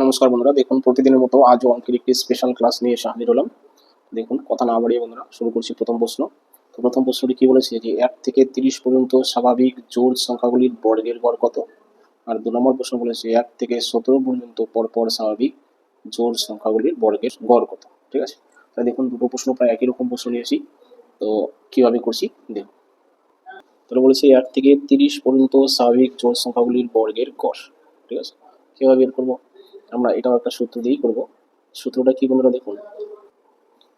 নমস্কার বন্ধুরা, দেখুন প্রতিদিনের মতো আজও অঙ্কের একটি স্পেশাল ক্লাস নিয়ে এসে হাজির হলাম। দেখুন কথা না বাড়িয়ে বন্ধুরা শুরু করছি প্রথম প্রশ্ন। তো প্রথম প্রশ্নটি কি বলেছে যে 1 থেকে 30 পর্যন্ত স্বাভাবিক জোড় সংখ্যাগুলির বর্গের গড় কত। আর 2 নম্বর প্রশ্ন বলেছে 1 থেকে 17 পর্যন্ত পরপর স্বাভাবিক জোড় সংখ্যাগুলির বর্গের গড় কত। ঠিক আছে, তাহলে দেখুন দুটো প্রশ্ন প্রায় একই রকম প্রশ্ন নিয়েছি। তো কিভাবে করছি দেখুন। তাহলে বলেছে 1 থেকে 30 পর্যন্ত স্বাভাবিক জোড় সংখ্যাগুলির বর্গের গড়। ঠিক আছে, কিভাবে বের করবো? আমরা এটাও একটা সূত্র দিয়েই করবো। সূত্রটা কি বন্ধুরা দেখুন,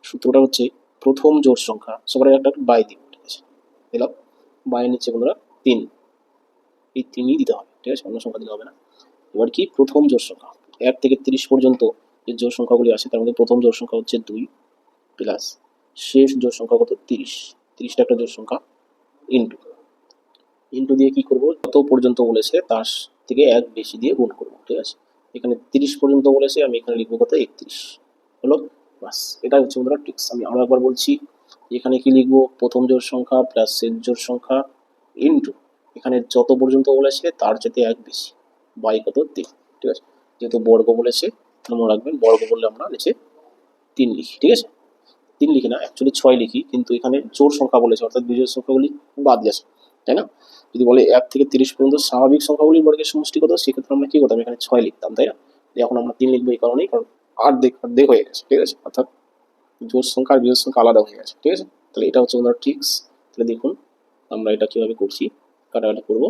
সূত্রটা হচ্ছে প্রথম জোড় সংখ্যা সবার একটা বাই দিন। ঠিক আছে, দিলাম বাই নিচে বন্ধুরা 3, এই 3ই দিতে হবে। ঠিক আছে, অন্য সংখ্যা দিলে হবে না। এবার কি প্রথম জোড় সংখ্যা 1 থেকে 30 পর্যন্ত যে জোড় সংখ্যাগুলি আছে তার মধ্যে প্রথম জোড় সংখ্যা হচ্ছে 2 প্লাস শেষ জোড় সংখ্যা কত 30, 30টা একটা জোড় সংখ্যা ইন্টু ইন্টু দিয়ে কি করব, যত পর্যন্ত বলেছে তার থেকে এক বেশি দিয়ে গুণ করব। ঠিক আছে, এখানে 30 পর্যন্ত বলেছে, আমি এখানে লিখবো কত 31 হলো। বাস, এটা হচ্ছে বন্ধুরা ট্রিক্স। আমি আরো একবার বলছি, এখানে কি লিখবো, প্রথম জোড় সংখ্যা প্লাস শেষ জোড় সংখ্যা ইন্টু এখানে যত পর্যন্ত বলেছে তার যেতে এক বেশি বাই কত 3। ঠিক আছে, যেহেতু বর্গ বলেছে মনে রাখবেন, বর্গ বললে আমরা নিচে 3 লিখি। ঠিক আছে, 3 লিখি না, অ্যাকচুয়ালি 6 লিখি, কিন্তু এখানে জোড় সংখ্যা বলেছে অর্থাৎ বিজোড় সংখ্যাগুলি বাদ গেছে, তাই না? যদি বলে 1 থেকে 30 পর্যন্ত স্বাভাবিক সংখ্যাগুলির বর্গের সমষ্টি কত, সেক্ষেত্রে আমরা কি করতাম, এখানে 6 লিখতাম, তাই না? এখন আমরা 3 লিখবো এই কারণেই, কারণ অর্ধেক হয়ে গেছে। ঠিক আছে, অর্থাৎ জোড় সংখ্যা আর বিজোড় সংখ্যা আলাদা হয়ে গেছে। ঠিক আছে, তাহলে এটা হচ্ছে আমাদের ট্রিক্স। তাহলে দেখুন আমরা এটা কিভাবে করছি, কাটাকাটি করবো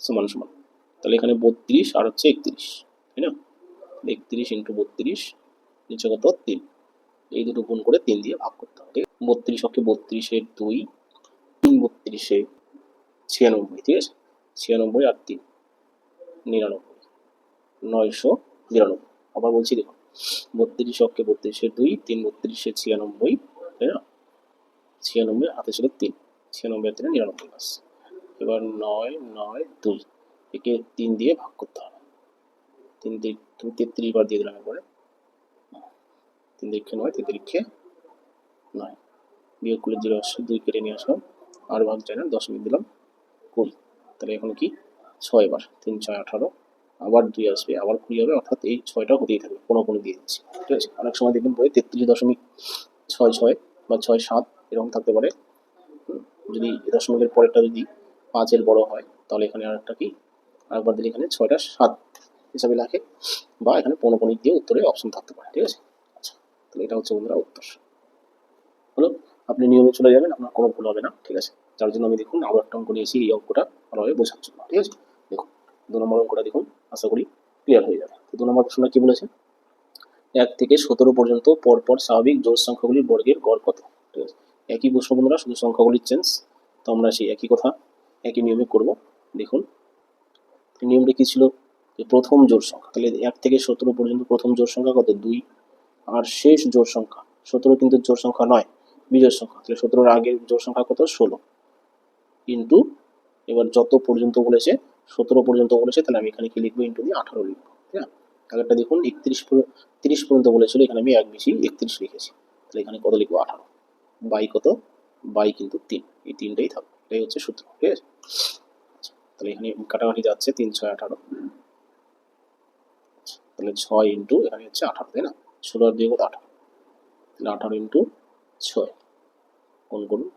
সমান সমান। তাহলে এখানে 32 আর হচ্ছে 31, তাই না? 31 ইন্টু 32 নিচে কত 3, এই দুটো গুণ করে 3 দিয়ে ভাগ করতে হবে। 32 অক্ষে 32 2, 32 96। ঠিক আছে, 96 আর 3 99, 999। আবার বলছি দেখুন, 32 অক্ষে 32 2, 3 32 96, তাই না? 96 হাতে ছিল 3, 96 আর 3 99 বাস। এবার 992 একে 3 দিয়ে ভাগ করতে হবে। 3 দিয়ে তুমি 33 বার দিয়ে দিলাম একবারে, 3 দিকে 9, 3 দিকে 9, বিয়োগ করলে 0 আসছে, 2 কেটে নিয়ে আসলাম, আর ভাগ যায় না, দশমিক দিলাম 20। তাহলে এখন কি 6 বার, 3 6 18, আবার 2 আসবে, আবার 20 হবে, অর্থাৎ এই 6টা হতেই থাকবে, কোনো দিয়ে দিচ্ছি। ঠিক আছে, অনেক সময় দেখবেন বইয়ে 33.66 বা 67 এরকম থাকতে পারে। যদি দশমিকের পরেরটা যদি 5-এর বড় হয় তাহলে এখানে আর একটা কি আরেকবার দিলে এখানে 6টা 7 হিসাবে লেখে, বা এখানে 15 দিয়ে উত্তরে অপশন থাকতে পারে। ঠিক আছে, আচ্ছা, তাহলে এটা হচ্ছে বন্ধুরা উত্তর হলো। আপনি নিয়মে চলে যাবেন, আপনার কোনো ভুল হবে না। ঠিক আছে, যার জন্য আমি দেখুন আবার একটা অঙ্ক নিয়েছি এই অঙ্কটা ভালোভাবে বোঝার জন্য। ঠিক আছে, দেখুন 2 নম্বর অঙ্কটা দেখুন, আশা করি ক্লিয়ার হয়ে যাবে। তো 2 নম্বর প্রশ্নটা কি বলেছে, 1 থেকে 17 পর্যন্ত পরপর স্বাভাবিক জোড় সংখ্যাগুলির বর্গের গড় কত। ঠিক আছে, একই প্রশ্ন বন্ধুরা, শুধু সংখ্যাগুলির চেঞ্জ। তো আমরা সেই একই কথা একই নিয়মে করব। দেখুন নিয়মটা কি ছিল, যে প্রথম জোড় সংখ্যা, তাহলে 1 থেকে 17 পর্যন্ত প্রথম জোড় সংখ্যা কত 2, আর শেষ জোড় সংখ্যা 17 কিন্তু জোড় সংখ্যা নয়, বিজোড় সংখ্যা, তাহলে 17-এর আগের জোড় সংখ্যা কত 16 ইন্টু এবার যত পর্যন্ত বলেছে 17 পর্যন্ত বলেছে, তাহলে আমি এখানে কি লিখবো, ইন্টু দিয়ে 18 লিখবো। ঠিক আছে, আগেরটা দেখুন 30 পর্যন্ত বলেছিল, এখানে আমি এক বেশি 31 লিখেছি, তাহলে এখানে কত লিখবো 18, বাই কত, বাই কিন্তু 3, এই 3টাই থাকবে, এটাই হচ্ছে সূত্র। ঠিক আছে, তাহলে এখানে কাটাকাটি যাচ্ছে 3 6 18, তাহলে 6 ইন্টু এখানে হচ্ছে 18, তাই না? 16 আর 2 কত 18, তাহলে 18 ইন্টু 6 কোন করুন,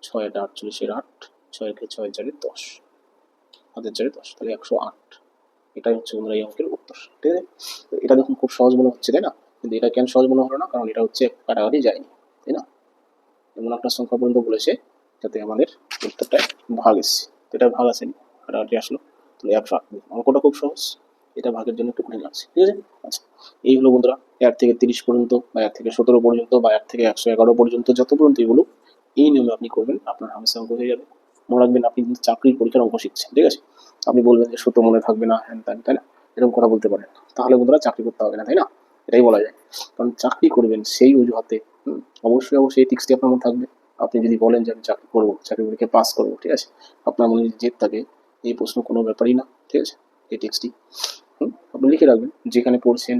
6 এটা 48-এর 8, 6 কে 6 4 10, হাতের 4 10, তাহলে 108। এটাই হচ্ছে বন্ধুরা এই অঙ্কের উত্তর। ঠিক আছে, এটা দেখুন খুব সহজ মনে হচ্ছে, তাই না? কিন্তু এটা কেন সহজ মনে হলো না, কারণ এটা হচ্ছে কাটাকাটি যায়নি, তাই না? এমন একটা সংখ্যা পর্যন্ত বলেছে যাতে আমাদের উত্তরটা ভাগ এসছে, এটা ভাগ আসেনি, কাটাকাটি আসলো, তাহলে 108। অঙ্কটা খুব সহজ, এটা ভাগের জন্য একটু কঠিন লাগছে। ঠিক আছে, আচ্ছা, এই হলো বন্ধুরা 1 থেকে 30 পর্যন্ত বা 1 থেকে 17 পর্যন্ত বা 1 থেকে 111 পর্যন্ত যত পর্যন্ত এগুলো, এই নিয়মে আপনি করবেন, আপনার হামেশা অঙ্ক হয়ে যাবে। মনে রাখবেন আপনি কিন্তু চাকরির পরীক্ষার অঙ্ক শিখছেন। ঠিক আছে, আপনি বলবেন যে সূত্র মনে থাকবে না, হ্যান ত্যান, তাই না? এরকম কথা বলতে পারেন, তাহলে বন্ধুরা চাকরি করতে হবে না, তাই না? এটাই বলা যায়, কারণ চাকরি করবেন সেই অজুহাতে অবশ্যই এই টিক্সটি আপনার মনে থাকবে। আপনি যদি বলেন যে আমি চাকরি করবো, চাকরি পরীক্ষায় পাস করবো, ঠিক আছে, আপনার মনে যদি জেদ থাকে, এই প্রশ্ন কোনো ব্যাপারই না। ঠিক আছে, এই টেক্সটটি আপনি লিখে রাখবেন, যেখানে পড়ছেন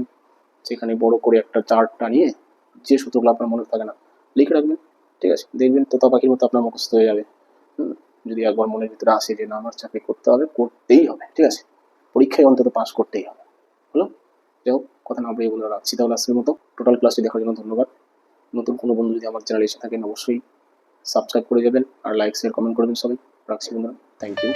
সেখানে বড় করে একটা চার্ট টানিয়ে যে সূত্রগুলো আপনার মনে থাকে না লিখে রাখবেন। ঠিক আছে, দেখবেন তোতা পাখির মতো আপনার মুখস্থ হয়ে যাবে। যদি একবার মনের ভিতরে আসে যে না আমার চাকরি করতে হবে, করতেই হবে। ঠিক আছে, পরীক্ষায় অন্তত পাস করতেই হবে। হলো? যাই হোক, কথা না বলে বন্ধুরা রাখছি তাহলে আজকের মতো। টোটাল ক্লাসটি দেখার জন্য ধন্যবাদ। নতুন কোনো বন্ধু যদি আমার চ্যানেলে এসে থাকেন অবশ্যই সাবস্ক্রাইব করে যাবেন আর লাইক শেয়ার কমেন্ট করবেন সবাই। রাখছি বন্ধুরা, থ্যাংক ইউ।